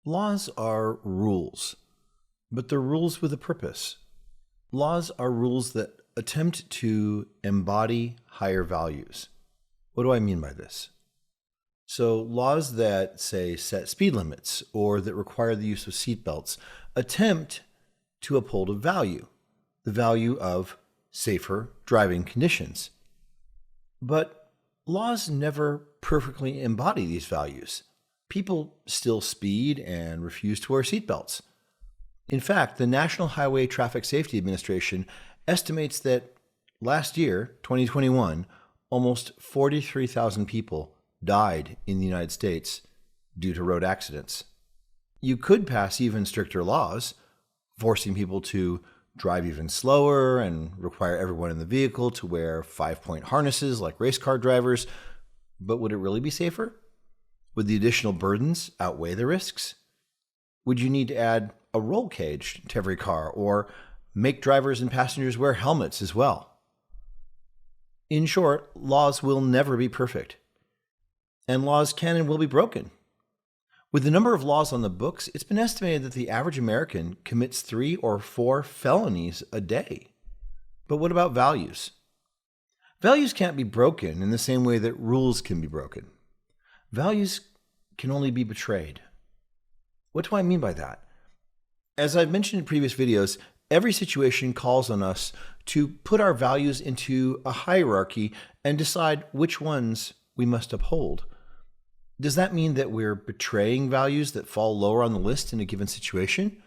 Laws are rules, but they're rules with a purpose. Laws are rules that attempt to embody higher values. What do I mean by this? So laws that, say, set speed limits or that require the use of seatbelts attempt to uphold a value, the value of safer driving conditions. But laws never perfectly embody these values. People still speed and refuse to wear seatbelts. In fact, the National Highway Traffic Safety Administration estimates that last year, 2021, almost 43,000 people died in the United States due to road accidents. You could pass even stricter laws, forcing people to drive even slower and require everyone in the vehicle to wear 5-point harnesses like race car drivers, but would it really be safer? Would the additional burdens outweigh the risks? Would you need to add a roll cage to every car or make drivers and passengers wear helmets as well? In short, laws will never be perfect, and laws can and will be broken. With the number of laws on the books, it's been estimated that the average American commits 3 or 4 felonies a day. But what about values? Values can't be broken in the same way that rules can be broken. Values can only be betrayed. What do I mean by that? As I've mentioned in previous videos, every situation calls on us to put our values into a hierarchy and decide which ones we must uphold. Does that mean that we're betraying values that fall lower on the list in a given situation?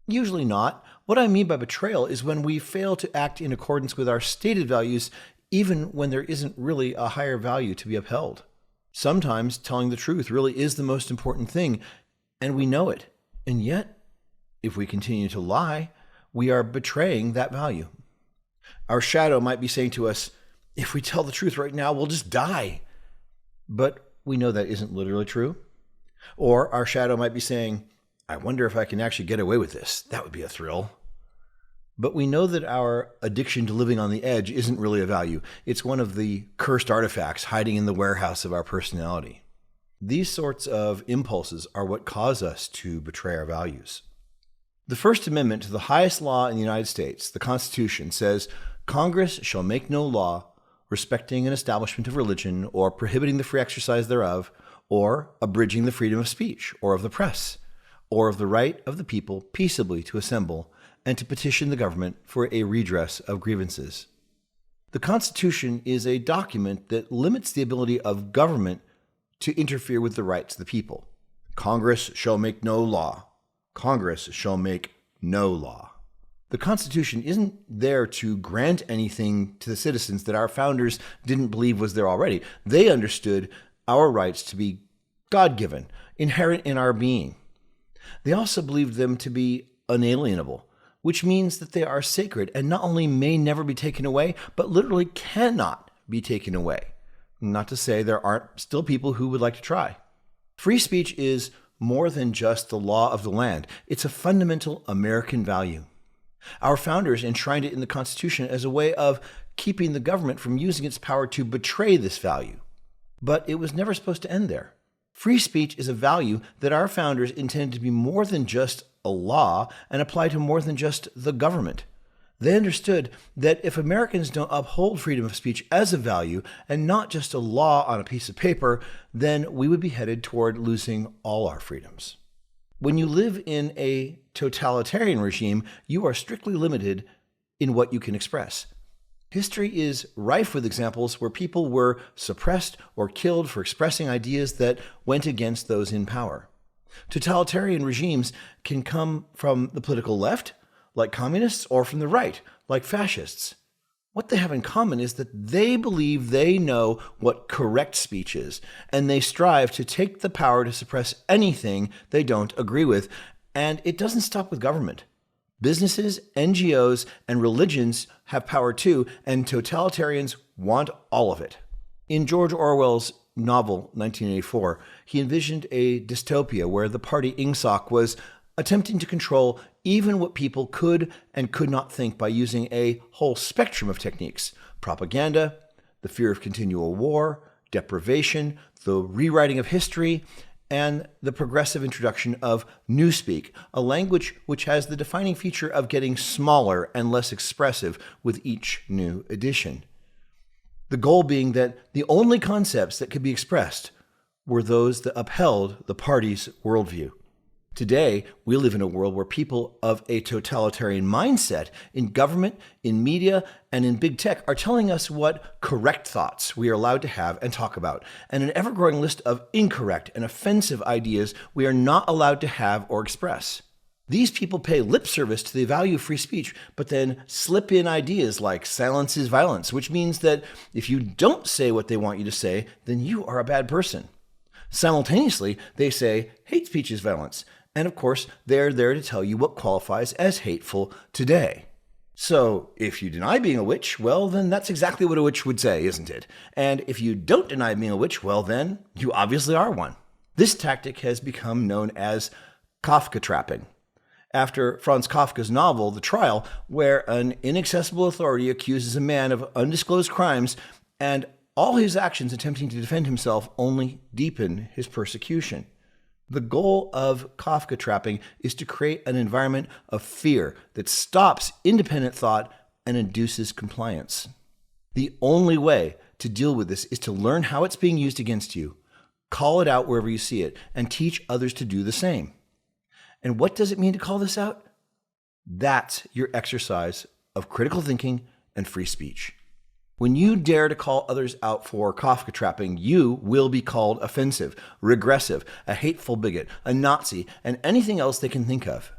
Usually not. What I mean by betrayal is when we fail to act in accordance with our stated values, even when there isn't really a higher value to be upheld. Sometimes telling the truth really is the most important thing, and we know it. And yet, if we continue to lie, we are betraying that value. Our shadow might be saying to us, if we tell the truth right now, we'll just die. But we know that isn't literally true. Or our shadow might be saying, I wonder if I can actually get away with this. That would be a thrill. But we know that our addiction to living on the edge isn't really a value. It's one of the cursed artifacts hiding in the warehouse of our personality. These sorts of impulses are what cause us to betray our values. The First Amendment to the highest law in the United States, the Constitution, says, Congress shall make no law respecting an establishment of religion or prohibiting the free exercise thereof, or abridging the freedom of speech or of the press, or of the right of the people peaceably to assemble and to petition the government for a redress of grievances. The Constitution is a document that limits the ability of government to interfere with the rights of the people. Congress shall make no law. Congress shall make no law. The Constitution isn't there to grant anything to the citizens that our founders didn't believe was there already. They understood our rights to be God-given, inherent in our being. They also believed them to be unalienable, which means that they are sacred and not only may never be taken away, but literally cannot be taken away. Not to say there aren't still people who would like to try. Free speech is more than just the law of the land. It's a fundamental American value. Our founders enshrined it in the Constitution as a way of keeping the government from using its power to betray this value. But it was never supposed to end there. Free speech is a value that our founders intended to be more than just a law and apply to more than just the government. They understood that if Americans don't uphold freedom of speech as a value and not just a law on a piece of paper, then we would be headed toward losing all our freedoms. When you live in a totalitarian regime, you are strictly limited in what you can express. History is rife with examples where people were suppressed or killed for expressing ideas that went against those in power. Totalitarian regimes can come from the political left, like communists, or from the right, like fascists. What they have in common is that they believe they know what correct speech is, and they strive to take the power to suppress anything they don't agree with. And it doesn't stop with government. Businesses, NGOs, and religions have power too, and totalitarians want all of it. In George Orwell's novel, 1984, he envisioned a dystopia where the party INGSOC was attempting to control even what people could and could not think by using a whole spectrum of techniques: propaganda, the fear of continual war, deprivation, the rewriting of history, and the progressive introduction of Newspeak, a language which has the defining feature of getting smaller and less expressive with each new edition. The goal being that the only concepts that could be expressed were those that upheld the party's worldview. Today, we live in a world where people of a totalitarian mindset in government, in media, and in big tech are telling us what correct thoughts we are allowed to have and talk about, and an ever-growing list of incorrect and offensive ideas we are not allowed to have or express. These people pay lip service to the value of free speech, but then slip in ideas like silence is violence, which means that if you don't say what they want you to say, then you are a bad person. Simultaneously, they say hate speech is violence. And of course, they're there to tell you what qualifies as hateful today. So if you deny being a witch, well, then that's exactly what a witch would say, isn't it? And if you don't deny being a witch, well, then you obviously are one. This tactic has become known as Kafka trapping, after Franz Kafka's novel, The Trial, where an inaccessible authority accuses a man of undisclosed crimes, and all his actions attempting to defend himself only deepen his persecution. The goal of Kafka trapping is to create an environment of fear that stops independent thought and induces compliance. The only way to deal with this is to learn how it's being used against you, call it out wherever you see it, and teach others to do the same. And what does it mean to call this out? That's your exercise of critical thinking and free speech. When you dare to call others out for Kafka trapping, you will be called offensive, regressive, a hateful bigot, a Nazi, and anything else they can think of.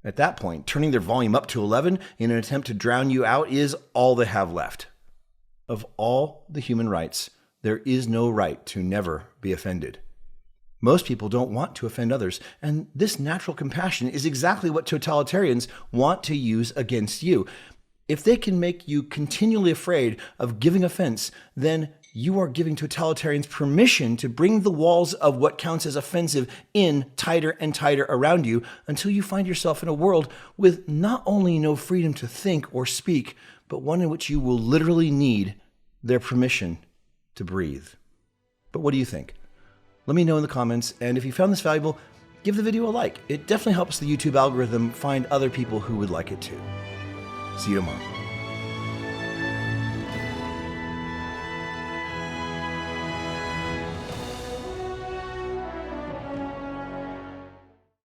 At that point, turning their volume up to 11 in an attempt to drown you out is all they have left. Of all the human rights, there is no right to never be offended. Most people don't want to offend others, and this natural compassion is exactly what totalitarians want to use against you. If they can make you continually afraid of giving offense, then you are giving totalitarians permission to bring the walls of what counts as offensive in tighter and tighter around you until you find yourself in a world with not only no freedom to think or speak, but one in which you will literally need their permission to breathe. But what do you think? Let me know in the comments, and if you found this valuable, give the video a like. It definitely helps the YouTube algorithm find other people who would like it too. See you tomorrow.